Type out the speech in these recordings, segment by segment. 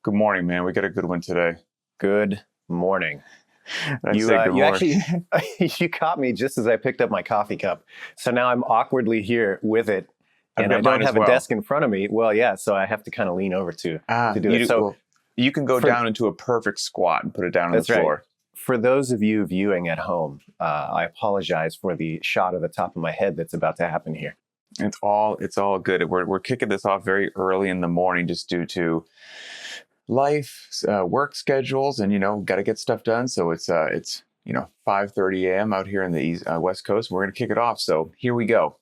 Good morning, man. We got a good one today. Good morning. You actually, you caught me just as I picked up my coffee cup. So now I'm awkwardly here with it, and I don't have a desk in front of me. Well, yeah, so I have to kind of lean over to do it. So you can go down into a perfect squat and put it down on the floor. Right. For those of you viewing at home, I apologize for the shot of the top of my head that's about to happen here. It's all good. We're kicking this off very early in the morning just due to life, work schedules, and got to get stuff done. So it's 5:30 a.m. out here in the West Coast. We're going to kick it off. So here we go.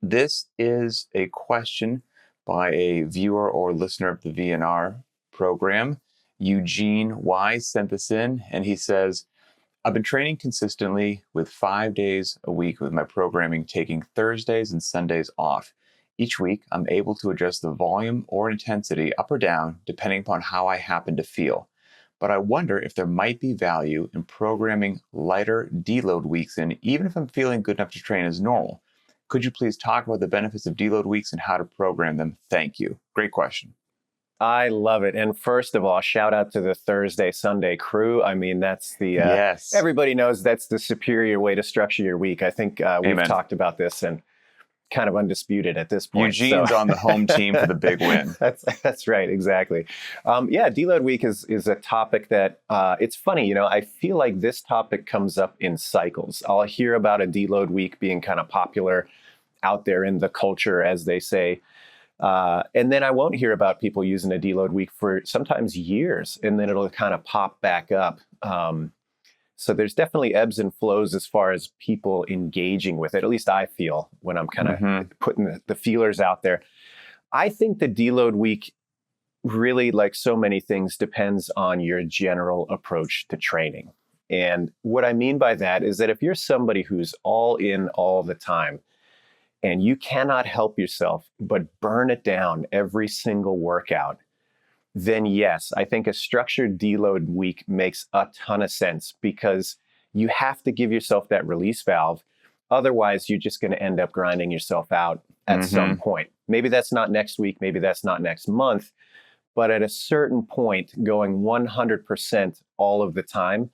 This is a question by a viewer or listener of the VNR program. Eugene Y sent this in, and he says, I've been training consistently with 5 days a week with my programming, taking Thursdays and Sundays off. Each week, I'm able to adjust the volume or intensity up or down depending upon how I happen to feel. But I wonder if there might be value in programming lighter deload weeks in, even if I'm feeling good enough to train as normal. Could you please talk about the benefits of deload weeks and how to program them? Thank you. Great question. I love it. And first of all, shout out to the Thursday, Sunday crew. I mean, that's the, yes. Everybody knows that's the superior way to structure your week. I think we've talked about this and kind of undisputed at this point. Eugene's on the home team for the big win. That's right. Exactly. Deload week is a topic that it's funny. I feel like this topic comes up in cycles. I'll hear about a deload week being kind of popular out there in the culture, as they say. And then I won't hear about people using a deload week for sometimes years, and then it'll kind of pop back up. So there's definitely ebbs and flows as far as people engaging with it. At least I feel when I'm kind of putting the feelers out there. I think the deload week really, like so many things, depends on your general approach to training. And what I mean by that is that if you're somebody who's all in all the time, and you cannot help yourself but burn it down every single workout, then yes, I think a structured deload week makes a ton of sense, because you have to give yourself that release valve. Otherwise, you're just going to end up grinding yourself out at some point. Maybe that's not next week, maybe that's not next month, but at a certain point, going 100% all of the time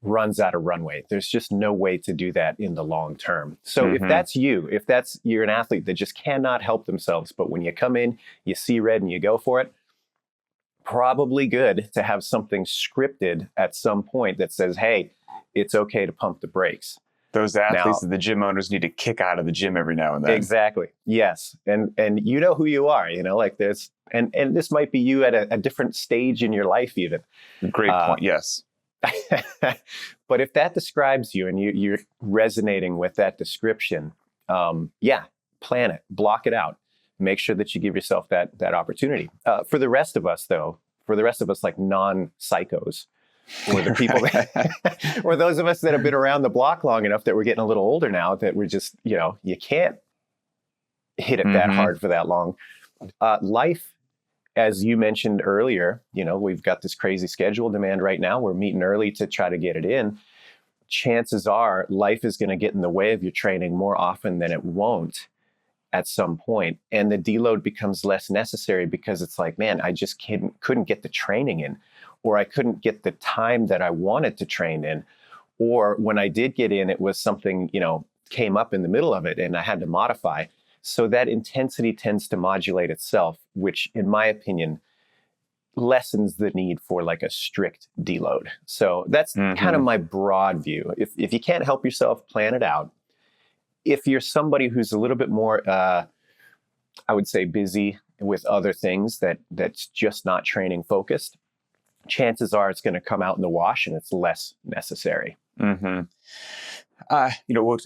runs out of runway. There's just no way to do that in the long term. So if that's you're an athlete that just cannot help themselves, but when you come in, you see red and you go for it, probably good to have something scripted at some point that says, hey, it's okay to pump the brakes. Those athletes that the gym owners need to kick out of the gym every now and then. Exactly. Yes. And you know who you are, like there's, and this might be you at a different stage in your life even. Great point. Yes. But if that describes you and you're resonating with that description, plan it, block it out, make sure that you give yourself that opportunity. For the rest of us, though, like non-psychos, or the people that, or those of us that have been around the block long enough that we're getting a little older now, that we're just, you can't hit it that hard for that long. Life, as you mentioned earlier, we've got this crazy schedule demand right now. We're meeting early to try to get it in. Chances are life is going to get in the way of your training more often than it won't at some point. And the deload becomes less necessary because it's like, man, I just couldn't get the training in, or I couldn't get the time that I wanted to train in. Or when I did get in, it was something, came up in the middle of it and I had to modify. So that intensity tends to modulate itself, which in my opinion, lessens the need for like a strict deload. So that's kind of my broad view. If you can't help yourself, plan it out. If you're somebody who's a little bit more, I would say, busy with other things that's just not training focused, chances are it's going to come out in the wash and it's less necessary. I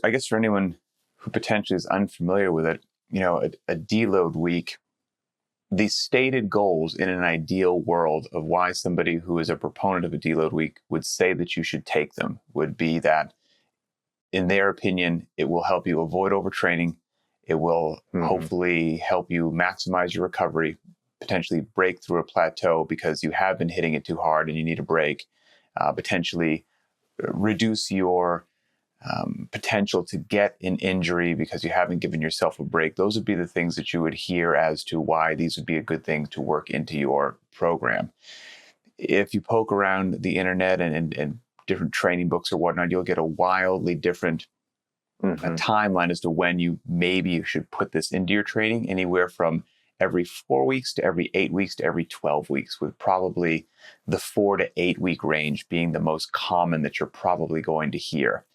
guess for anyone who potentially is unfamiliar with it, a deload week, the stated goals in an ideal world of why somebody who is a proponent of a deload week would say that you should take them would be that, in their opinion, it will help you avoid overtraining. It will hopefully help you maximize your recovery, potentially break through a plateau because you have been hitting it too hard and you need a break, potentially reduce your potential to get an injury because you haven't given yourself a break. Those would be the things that you would hear as to why these would be a good thing to work into your program. If you poke around the internet and different training books or whatnot, you'll get a wildly different a timeline as to when you maybe should put this into your training, anywhere from every 4 weeks to every 8 weeks to every 12 weeks, with probably the 4 to 8 week range being the most common that you're probably going to hear.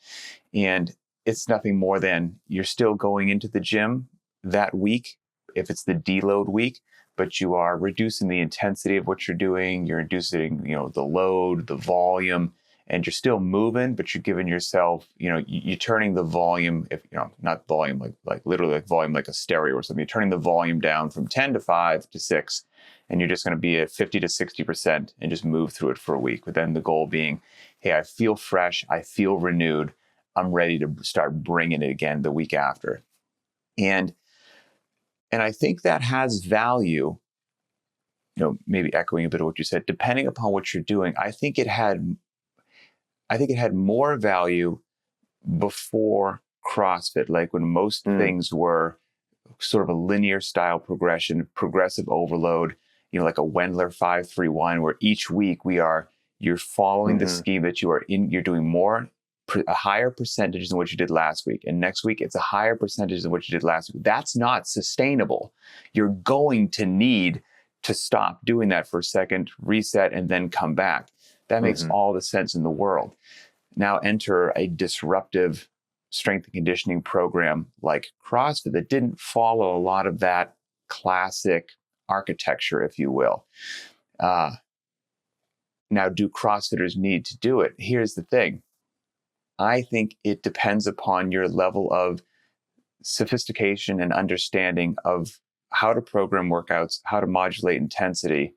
And it's nothing more than you're still going into the gym that week, if it's the deload week, but you are reducing the intensity of what you're doing. You're reducing, the load, the volume, and you're still moving, but you're giving yourself, you're turning the volume, if not volume, like literally like volume, like a stereo or something. You're turning the volume down from 10 to 5 to 6, and you're just going to be at 50 to 60% and just move through it for a week. But then the goal being, hey, I feel fresh, I feel renewed, I'm ready to start bringing it again the week after. And I think that has value, maybe echoing a bit of what you said, depending upon what you're doing. I think it had more value before CrossFit, like when most things were sort of a linear style progression, progressive overload, like a Wendler 5-3-1, where each week you're following the scheme that you're doing more, a higher percentage than what you did last week. And next week, it's a higher percentage than what you did last week. That's not sustainable. You're going to need to stop doing that for a second, reset, and then come back. That makes all the sense in the world. Now enter a disruptive strength and conditioning program like CrossFit that didn't follow a lot of that classic architecture, if you will. Now, do CrossFitters need to do it? Here's the thing. I think it depends upon your level of sophistication and understanding of how to program workouts, how to modulate intensity,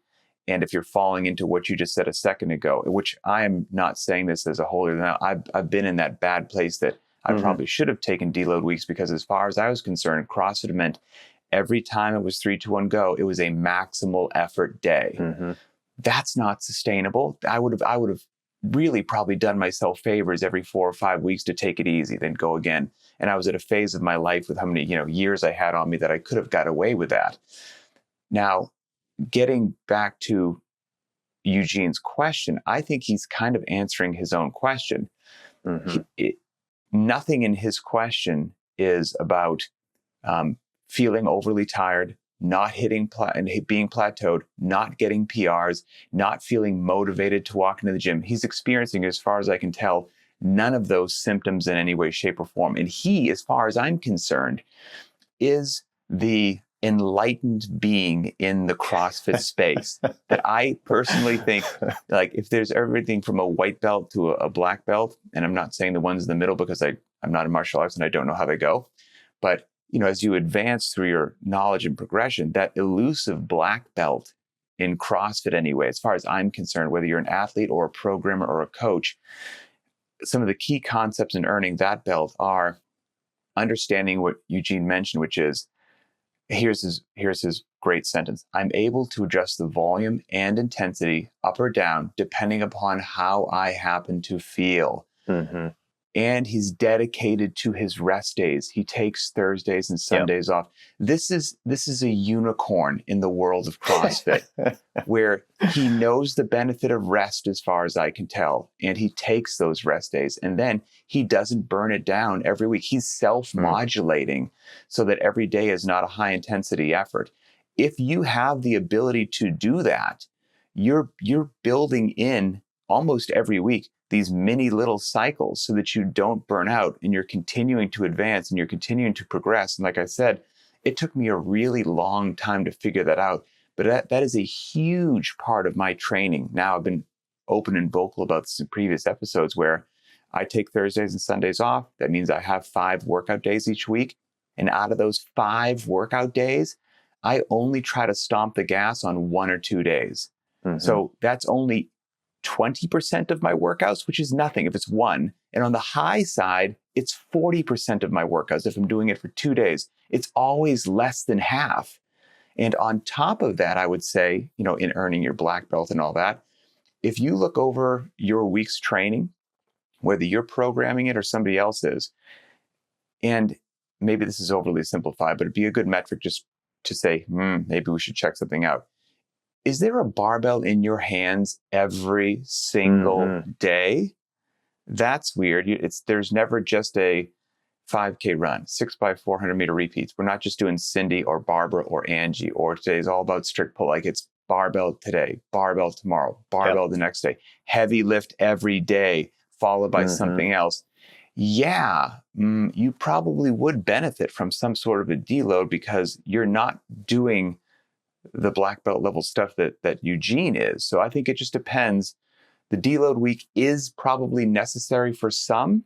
and if you're falling into what you just said a second ago, which I am not saying this as a whole. I've been in that bad place that I probably should have taken deload weeks, because as far as I was concerned, CrossFit meant every time it was 3, 2, 1, go, it was a maximal effort day. That's not sustainable. I would have really probably done myself favors every 4 or 5 weeks to take it easy, then go again. And I was at a phase of my life with how many years I had on me that I could have got away with that. Now, getting back to Eugene's question, I think he's kind of answering his own question. Nothing in his question is about feeling overly tired, not hitting being plateaued, not getting PRs, not feeling motivated to walk into the gym. He's experiencing, as far as I can tell, none of those symptoms in any way, shape, or form. And he, as far as I'm concerned, is the enlightened being in the CrossFit space that I personally think, like, if there's everything from a white belt to a black belt, and I'm not saying the ones in the middle because I'm not in martial arts and I don't know how they go, but as you advance through your knowledge and progression, that elusive black belt in CrossFit anyway, as far as I'm concerned, whether you're an athlete or a programmer or a coach, some of the key concepts in earning that belt are understanding what Eugene mentioned, which is, here's his great sentence: I'm able to adjust the volume and intensity up or down depending upon how I happen to feel. And he's dedicated to his rest days. He takes Thursdays and Sundays off. This is a unicorn in the world of CrossFit, where he knows the benefit of rest, as far as I can tell, and he takes those rest days, and then he doesn't burn it down every week. He's self-modulating so that every day is not a high-intensity effort. If you have the ability to do that, you're building in almost every week these mini little cycles so that you don't burn out, and you're continuing to advance and you're continuing to progress. And like I said, it took me a really long time to figure that out, but that is a huge part of my training. Now, I've been open and vocal about this in previous episodes, where I take Thursdays and Sundays off. That means I have 5 workout days each week. And out of those 5 workout days, I only try to stomp the gas on 1 or 2 days. So that's only 20% of my workouts, which is nothing if it's 1. And on the high side, it's 40% of my workouts if I'm doing it for 2 days. It's always less than half. And on top of that, I would say, in earning your black belt and all that, if you look over your week's training, whether you're programming it or somebody else is. And maybe this is overly simplified, but it'd be a good metric just to say, maybe we should check something out. Is there a barbell in your hands every single day? That's weird. There's never just a 5K run, 6x400 meter repeats. We're not just doing Cindy or Barbara or Angie, or today's all about strict pull. Like, it's barbell today, barbell tomorrow, barbell the next day, heavy lift every day, followed by something else. Yeah, you probably would benefit from some sort of a deload because you're not doing the black belt level stuff that Eugene is. So I think it just depends. The deload week is probably necessary for some,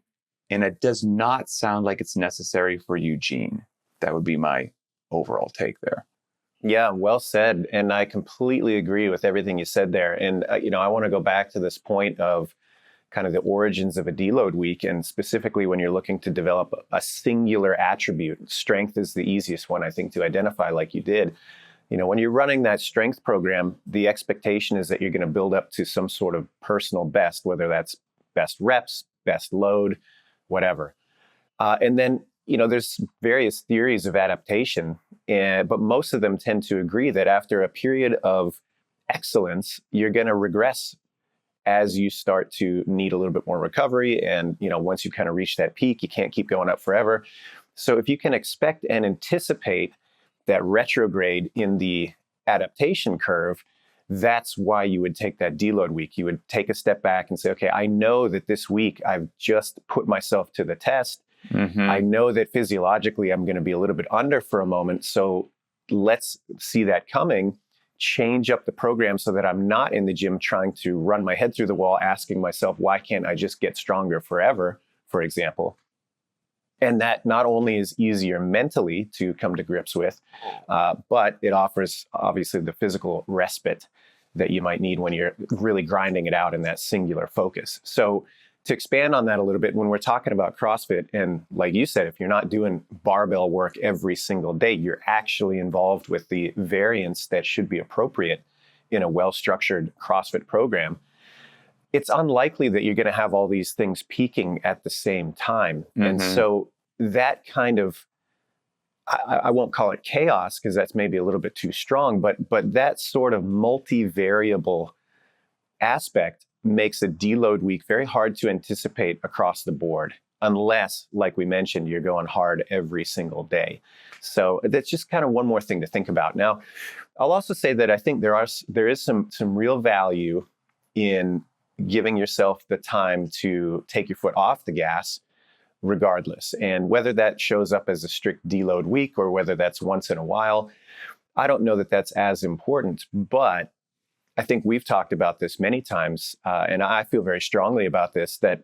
and it does not sound like it's necessary for Eugene. That would be my overall take there. Yeah, well said. And I completely agree with everything you said there. And, I want to go back to this point of kind of the origins of a deload week. And specifically when you're looking to develop a singular attribute, strength is the easiest one, I think, to identify, like you did. When you're running that strength program, the expectation is that you're going to build up to some sort of personal best, whether that's best reps, best load, whatever. And then, there's various theories of adaptation, but most of them tend to agree that after a period of excellence, you're going to regress as you start to need a little bit more recovery. And, once you kind of reach that peak, you can't keep going up forever. So if you can expect and anticipate that retrograde in the adaptation curve, that's why you would take that deload week. You would take a step back and say, okay, I know that this week I've just put myself to the test. I know that physiologically I'm going to be a little bit under for a moment. So let's see that coming, change up the program so that I'm not in the gym trying to run my head through the wall, asking myself, why can't I just get stronger forever, for example. And that not only is easier mentally to come to grips with, but it offers obviously the physical respite that you might need when you're really grinding it out in that singular focus. So to expand on that a little bit, when we're talking about CrossFit, and like you said, if you're not doing barbell work every single day, you're actually involved with the variance that should be appropriate in a well-structured CrossFit program. It's unlikely that you're going to have all these things peaking at the same time. And so that kind of, I won't call it chaos because that's maybe a little bit too strong, but that sort of multivariable aspect makes a deload week very hard to anticipate across the board, unless, like we mentioned, you're going hard every single day. So that's just kind of one more thing to think about. Now, I'll also say that I think there is some real value in giving yourself the time to take your foot off the gas regardless. And whether that shows up as a strict deload week or whether that's once in a while, I don't know that that's as important. But I think we've talked about this many times, and I feel very strongly about this, that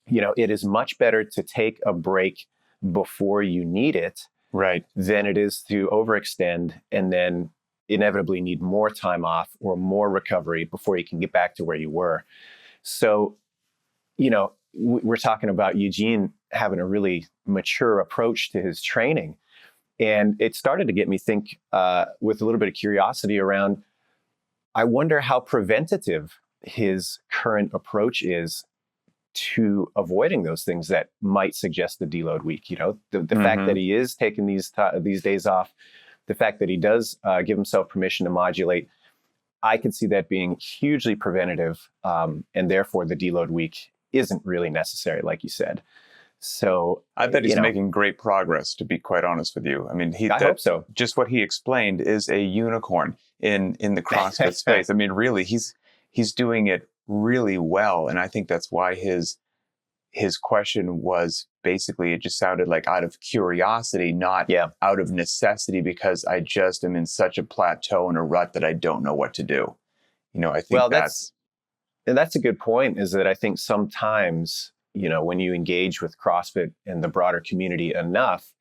it is much better to take a break before you need it, right, than it is to overextend and then inevitably need more time off or more recovery before you can get back to where you were. So, we're talking about Eugene having a really mature approach to his training. And it started to get me think with a little bit of curiosity around, I wonder how preventative his current approach is to avoiding those things that might suggest the deload week. The fact that he is taking these days off, the fact that he does give himself permission to modulate, I can see that being hugely preventative, and therefore the deload week isn't really necessary, like you said. So I bet he's making great progress, to be quite honest with you. I mean, I hope so. Just what he explained is a unicorn in the CrossFit space. I mean, really, he's doing it really well, and I think that's why his question was basically, it just sounded like out of curiosity, not out of necessity, because I just am in such a plateau and a rut that I don't know what to do. I think that's a good point, is that I think sometimes, when you engage with CrossFit and the broader community enough,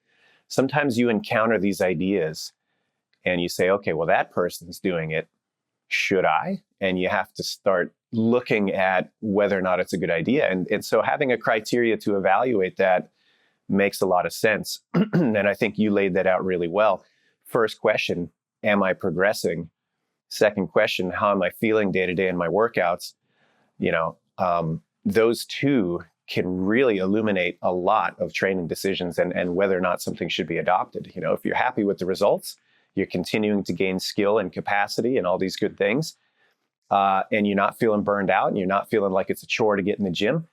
sometimes you encounter these ideas and you say, okay, well, that person's doing it. Should I? And you have to start looking at whether or not it's a good idea. And so having a criteria to evaluate that makes a lot of sense. And I think you laid that out really well. First question, am I progressing? Second question, how am I feeling day to day in my workouts? Those two can really illuminate a lot of training decisions and whether or not something should be adopted. You know, if you're happy with the results, you're continuing to gain skill and capacity and all these good things, and you're not feeling burned out and you're not feeling like it's a chore to get in the gym,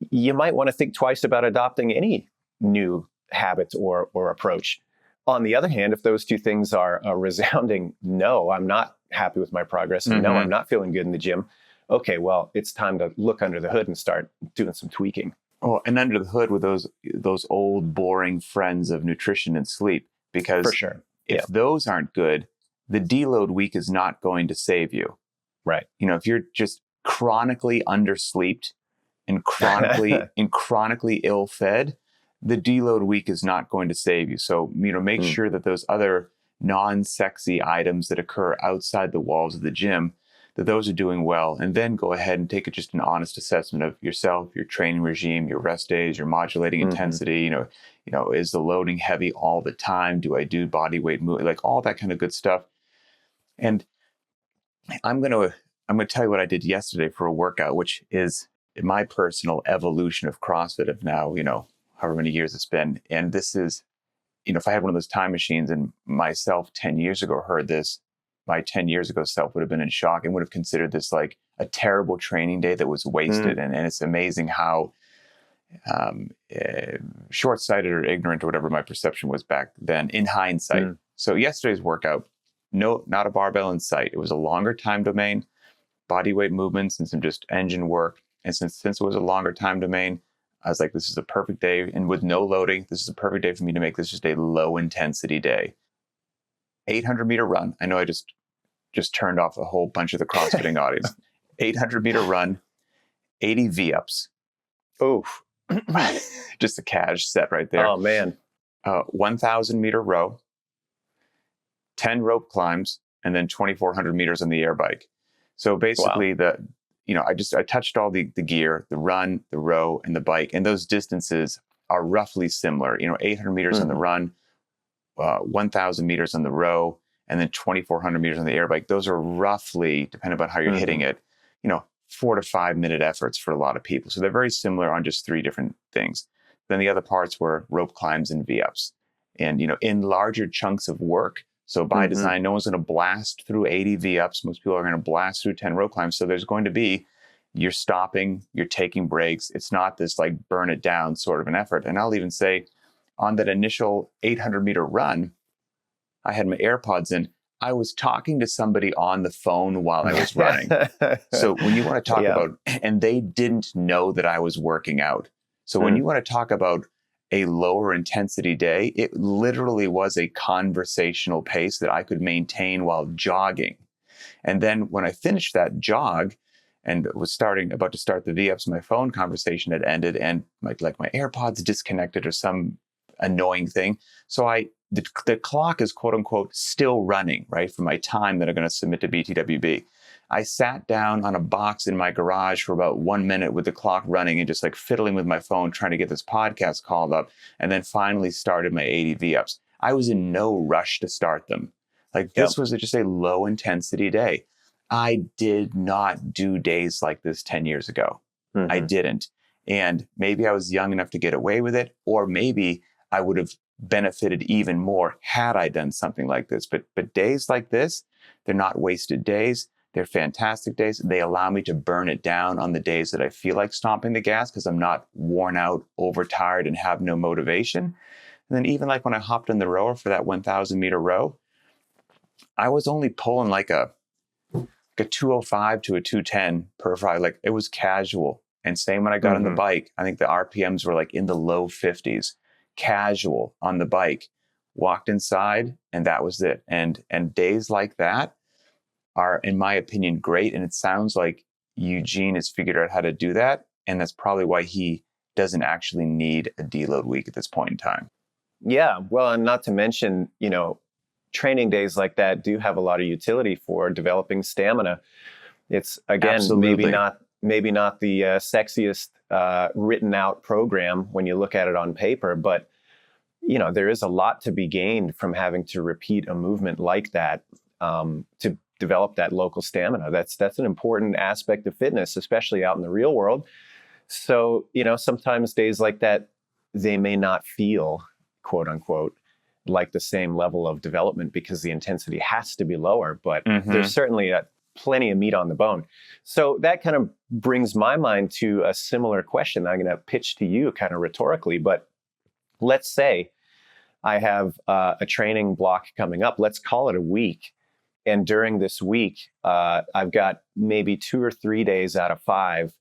you might want to think twice about adopting any new habit or approach. On the other hand, if those two things are a resounding no, I'm not happy with my progress, and no, I'm not feeling good in the gym, okay, well, it's time to look under the hood and start doing some tweaking. Oh, and under the hood with those old boring friends of nutrition and sleep, because For sure. if those aren't good, the deload week is not going to save you. Right. You know, if you're just chronically underslept and chronically ill-fed, the deload week is not going to save you. So, you know, make sure that those other non-sexy items that occur outside the walls of the gym, that those are doing well, and then go ahead and take just an honest assessment of yourself, your training regime, your rest days, your modulating intensity. You know, is the loading heavy all the time? Do I do body weight movement? Like all that kind of good stuff. And I'm gonna tell you what I did yesterday for a workout, which is my personal evolution of CrossFit of now, you know, however many years it's been. And this is, you know, if I had one of those time machines and myself 10 years ago heard this, my 10 years ago self would have been in shock and would have considered this like a terrible training day that was wasted. And it's amazing how short-sighted or ignorant or whatever my perception was back then in hindsight. So yesterday's workout, no, not a barbell in sight. It was a longer time domain, body weight movements and some just engine work. And since it was a longer time domain, I was like, this is a perfect day. And with no loading, this is a perfect day for me to make this just a low intensity day. 800-meter run. I know I just turned off a whole bunch of the CrossFitting audience. 800-meter run, 80 V-ups. Oh, just a cash set right there. Oh, man. 1,000-meter row, 10 rope climbs, and then 2,400 meters on the air bike. So basically I touched all the gear, the run, the row, and the bike. And those distances are roughly similar. You know, 800 meters on the run, 1,000 meters on the row, and then 2,400 meters on the air bike. Those are roughly, depending on how you're hitting it, you know, 4 to 5 minute efforts for a lot of people. So they're very similar on just 3 different things. Then the other parts were rope climbs and V-ups. And, you know, in larger chunks of work. So by design, no one's going to blast through 80 V-ups. Most people are going to blast through 10 rope climbs. So there's going to be, you're stopping, you're taking breaks. It's not this like burn it down sort of an effort. And I'll even say on that initial 800-meter run, I had my AirPods in. I was talking to somebody on the phone while I was running. So when you want to talk about, and they didn't know that I was working out. So when you want to talk about a lower intensity day, it literally was a conversational pace that I could maintain while jogging. And then when I finished that jog and was about to start the V-ups, my phone conversation had ended and my AirPods disconnected or some annoying thing. So the clock is quote unquote still running, right? For my time that I'm going to submit to btwb. I sat down on a box in my garage for about 1 minute with the clock running and just like fiddling with my phone, trying to get this podcast called up, and then finally started my 80 V-ups. I was in no rush to start them. Like this was just a low intensity day. I did not do days like this 10 years ago. I didn't. And maybe I was young enough to get away with it, or maybe I would have benefited even more had I done something like this. But days like this, they're not wasted days. They're fantastic days. They allow me to burn it down on the days that I feel like stomping the gas because I'm not worn out, overtired, and have no motivation. And then even like when I hopped in the rower for that 1,000-meter row, I was only pulling like a 205 to a 210 per fry. Like it was casual. And same when I got on the bike, I think the RPMs were like in the low 50s. Casual on the bike, walked inside, and that was it. And days like that are, in my opinion, great. And it sounds like Eugene has figured out how to do that. And that's probably why he doesn't actually need a deload week at this point in time. Yeah. Well, and not to mention, you know, training days like that do have a lot of utility for developing stamina. It's, again, maybe not the sexiest written out program when you look at it on paper, but you know, there is a lot to be gained from having to repeat a movement like that to develop that local stamina. That's an important aspect of fitness, especially out in the real world. So, sometimes days like that, they may not feel, quote unquote, like the same level of development because the intensity has to be lower, but Mm-hmm. there's certainly plenty of meat on the bone. So that kind of brings my mind to a similar question that I'm going to pitch to you kind of rhetorically. But let's say I have a training block coming up. Let's call it a week. And during this week, I've got maybe 2 or 3 days out of 5,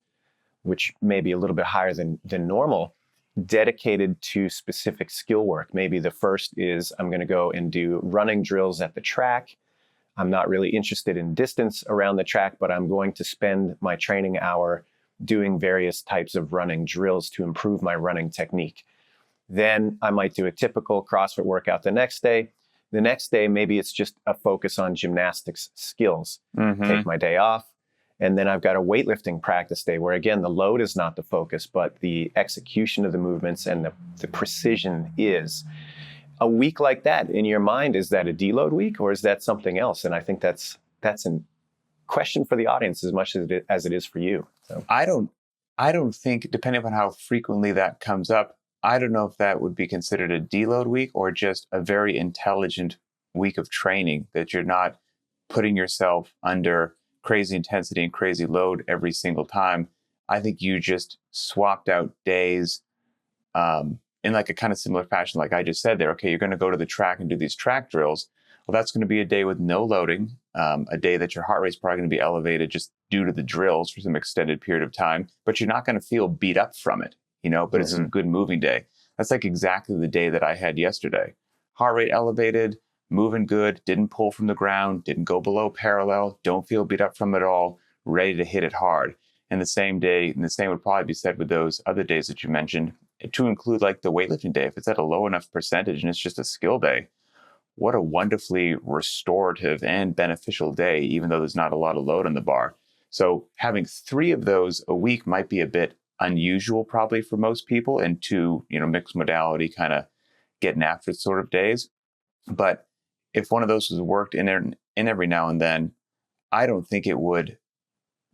which may be a little bit higher than normal, dedicated to specific skill work. Maybe the first is I'm going to go and do running drills at the track. I'm not really interested in distance around the track, but I'm going to spend my training hour doing various types of running drills to improve my running technique. Then I might do a typical CrossFit workout the next day. The next day, maybe it's just a focus on gymnastics skills. Mm-hmm. Take my day off. And then I've got a weightlifting practice day where, again, the load is not the focus, but the execution of the movements and the precision is. A week like that, in your mind, is that a deload week or is that something else? And I think that's a question for the audience as much as it is for you. So. I don't think, depending on how frequently that comes up, I don't know if that would be considered a deload week or just a very intelligent week of training, that you're not putting yourself under crazy intensity and crazy load every single time. I think you just swapped out days in like a kind of similar fashion, like I just said there. Okay, you're going to go to the track and do these track drills. Well, that's going to be a day with no loading, a day that your heart rate's probably going to be elevated just due to the drills for some extended period of time, but you're not going to feel beat up from it, but it's a good moving day. That's like exactly the day that I had yesterday. Heart rate elevated, moving good, didn't pull from the ground, didn't go below parallel, don't feel beat up from it all, ready to hit it hard. And the same would probably be said with those other days that you mentioned, to include like the weightlifting day. If it's at a low enough percentage and it's just a skill day, what a wonderfully restorative and beneficial day, even though there's not a lot of load on the bar. So having 3 of those a week might be a bit unusual probably for most people, and 2, mixed modality kind of getting after it sort of days. But if one of those was worked in every now and then, I don't think it would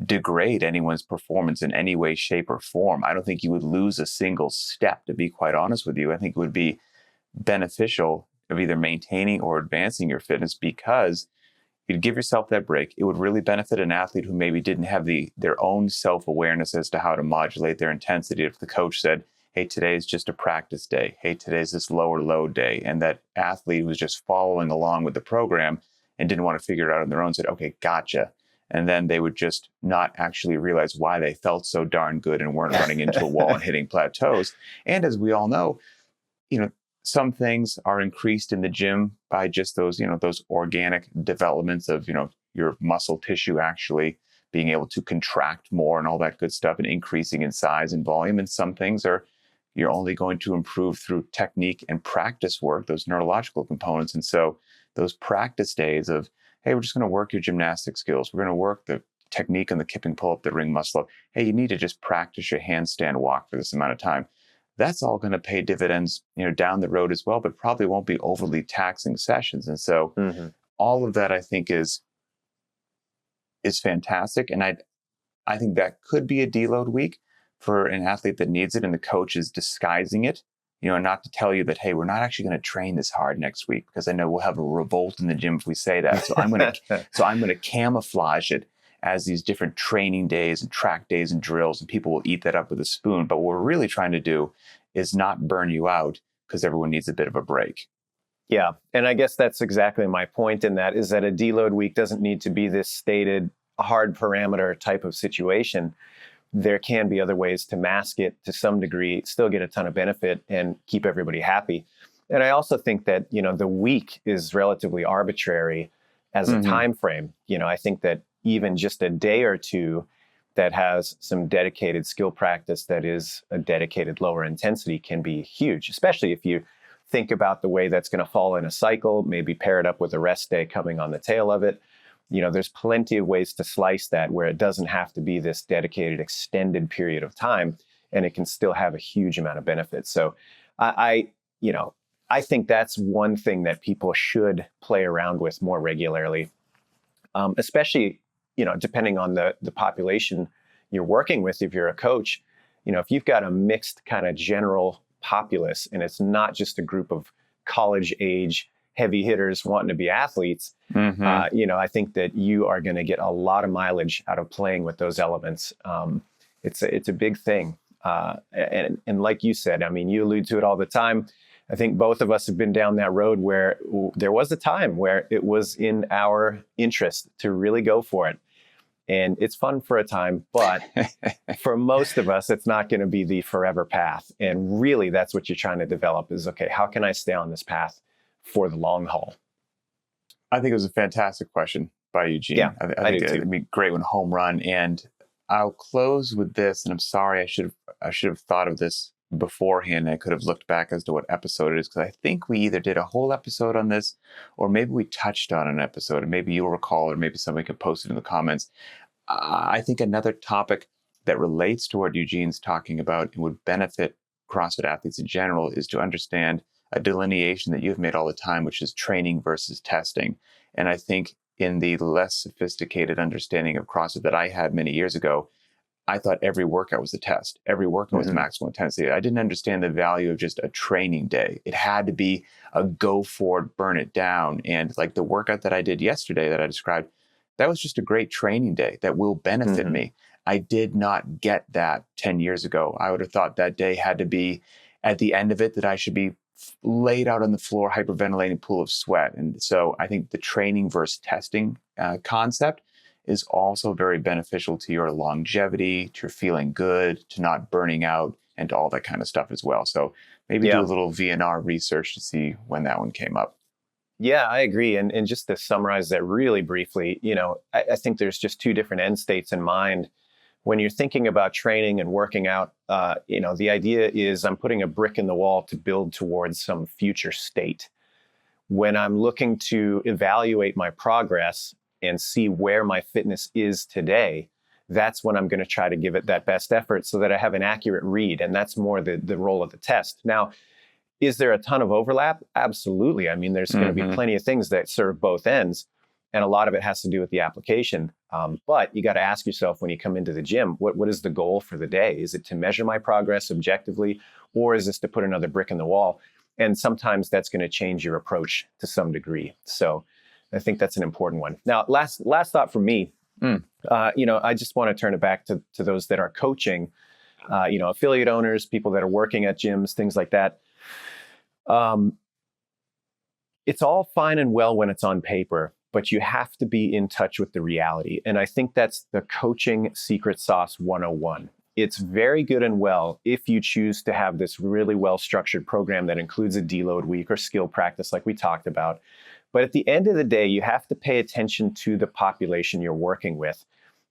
degrade anyone's performance in any way, shape, or form. I don't think you would lose a single step, to be quite honest with you. I think it would be beneficial of either maintaining or advancing your fitness, because you'd give yourself that break. It would really benefit an athlete who maybe didn't have their own self-awareness as to how to modulate their intensity. If the coach said, hey, today's just a practice day. Hey, today's this lower load day. And that athlete was just following along with the program and didn't want to figure it out on their own, said, okay, gotcha. And then they would just not actually realize why they felt so darn good and weren't running into a wall and hitting plateaus. And as we all know, some things are increased in the gym by just those organic developments of, your muscle tissue actually being able to contract more and all that good stuff, and increasing in size and volume. And some things you're only going to improve through technique and practice work, those neurological components. And so those practice days of, hey, we're just going to work your gymnastic skills. We're going to work the technique on the kipping pull up, the ring muscle up. Hey, you need to just practice your handstand walk for this amount of time. That's all going to pay dividends, down the road as well, but probably won't be overly taxing sessions. And so all of that, I think, is fantastic. And I think that could be a deload week for an athlete that needs it, and the coach is disguising it, not to tell you that, hey, we're not actually going to train this hard next week, because I know we'll have a revolt in the gym if we say that. So I'm going to camouflage it as these different training days and track days and drills, and people will eat that up with a spoon. But what we're really trying to do is not burn you out, because everyone needs a bit of a break. Yeah. And I guess that's exactly my point in that, is that a deload week doesn't need to be this stated hard parameter type of situation. There can be other ways to mask it to some degree, still get a ton of benefit and keep everybody happy. And I also think that, the week is relatively arbitrary as a time frame. I think that even just a day or two that has some dedicated skill practice that is a dedicated lower intensity can be huge, especially if you think about the way that's going to fall in a cycle, maybe pair it up with a rest day coming on the tail of it. There's plenty of ways to slice that where it doesn't have to be this dedicated extended period of time, and it can still have a huge amount of benefits. So I think that's one thing that people should play around with more regularly, especially, depending on the population you're working with. If you're a coach, if you've got a mixed kind of general populace and it's not just a group of college age heavy hitters wanting to be athletes, I think that you are going to get a lot of mileage out of playing with those elements. It's a big thing. And like you said, I mean, you allude to it all the time. I think both of us have been down that road where there was a time where it was in our interest to really go for it. And it's fun for a time, but for most of us, it's not going to be the forever path. And really, that's what you're trying to develop is, okay, how can I stay on this path for the long haul? I think it was a fantastic question by Eugene. Yeah, I think it'd be great one, home run. And I'll close with this. And I'm sorry, I should have thought of this beforehand. I could have looked back as to what episode it is, because I think we either did a whole episode on this or maybe we touched on an episode, and maybe you'll recall, or maybe somebody could post it in the comments. I think another topic that relates to what Eugene's talking about and would benefit CrossFit athletes in general is to understand a delineation that you've made all the time, which is training versus testing. And I think in the less sophisticated understanding of CrossFit that I had many years ago, I thought every workout was a test. Every workout was maximal intensity. I didn't understand the value of just a training day. It had to be a go forward, burn it down. And like the workout that I did yesterday that I described, that was just a great training day that will benefit me. I did not get that 10 years ago. I would have thought that day had to be at the end of it that I should be laid out on the floor, hyperventilating pool of sweat. And so I think the training versus testing concept is also very beneficial to your longevity, to your feeling good, to not burning out, and to all that kind of stuff as well. So maybe do a little VNR research to see when that one came up. Yeah, I agree. And just to summarize that really briefly, I think there's just two different end states in mind. When you're thinking about training and working out, the idea is I'm putting a brick in the wall to build towards some future state. When I'm looking to evaluate my progress and see where my fitness is today, that's when I'm going to try to give it that best effort so that I have an accurate read. And that's more the role of the test. Now, is there a ton of overlap? Absolutely. I mean, there's going to be plenty of things that serve both ends. And a lot of it has to do with the application. But you got to ask yourself when you come into the gym, what is the goal for the day? Is it to measure my progress objectively, or is this to put another brick in the wall? And sometimes that's going to change your approach to some degree. So I think that's an important one. Now, last thought from me, I just want to turn it back to those that are coaching, affiliate owners, people that are working at gyms, things like that. It's all fine and well when it's on paper, but you have to be in touch with the reality. And I think that's the coaching secret sauce 101. It's very good and well if you choose to have this really well-structured program that includes a deload week or skill practice like we talked about. But at the end of the day, you have to pay attention to the population you're working with.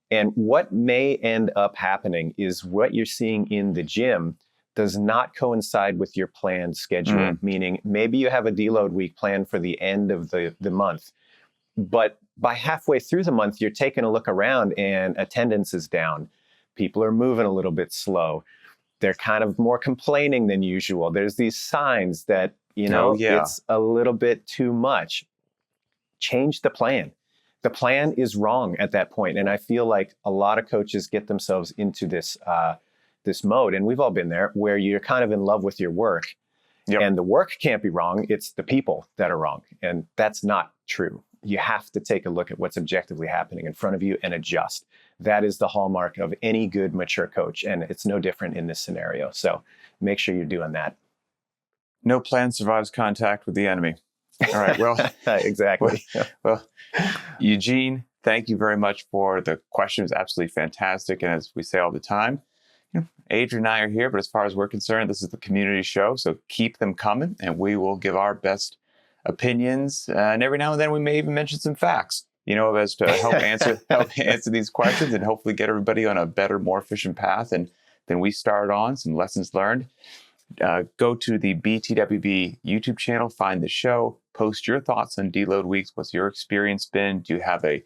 And what may end up happening is what you're seeing in the gym does not coincide with your planned schedule, meaning maybe you have a deload week planned for the end of the month, but by halfway through the month, you're taking a look around and attendance is down. People are moving a little bit slow. They're kind of more complaining than usual. There's these signs that, it's a little bit too much. Change the plan. The plan is wrong at that point. And I feel like a lot of coaches get themselves into this mode, and we've all been there, where you're kind of in love with your work. And the work can't be wrong. It's the people that are wrong. And that's not true. You have to take a look at what's objectively happening in front of you and adjust. That is the hallmark of any good, mature coach. And it's no different in this scenario. So make sure you're doing that. No plan survives contact with the enemy. All right. Well, exactly. Well, Eugene, thank you very much for the question. It was absolutely fantastic. And as we say all the time, Adrian and I are here, but as far as we're concerned, this is the community show. So keep them coming, and we will give our best opinions. And every now and then we may even mention some facts, as to help answer these questions and hopefully get everybody on a better, more efficient path. And then we started on some lessons learned. Go to the btwb YouTube channel, find the show, post your thoughts on deload weeks. What's your experience been? Do you have a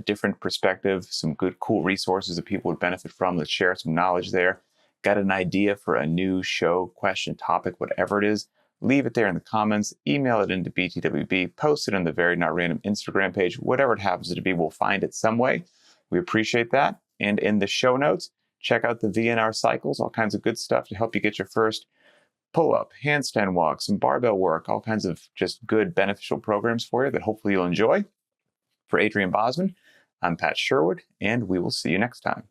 different perspective, some good, cool resources that people would benefit from? Let's share some knowledge there. Got an idea for a new show, question, topic, whatever it is, leave it there in the comments, email it into btwb, post it on the Very Not Random Instagram page, whatever it happens to be, we'll find it some way. We appreciate that. And in the show notes, check out the VNR cycles, all kinds of good stuff to help you get your first pull-up, handstand walks, and barbell work, all kinds of just good beneficial programs for you that hopefully you'll enjoy. For Adrian Bosman, I'm Pat Sherwood, and we will see you next time.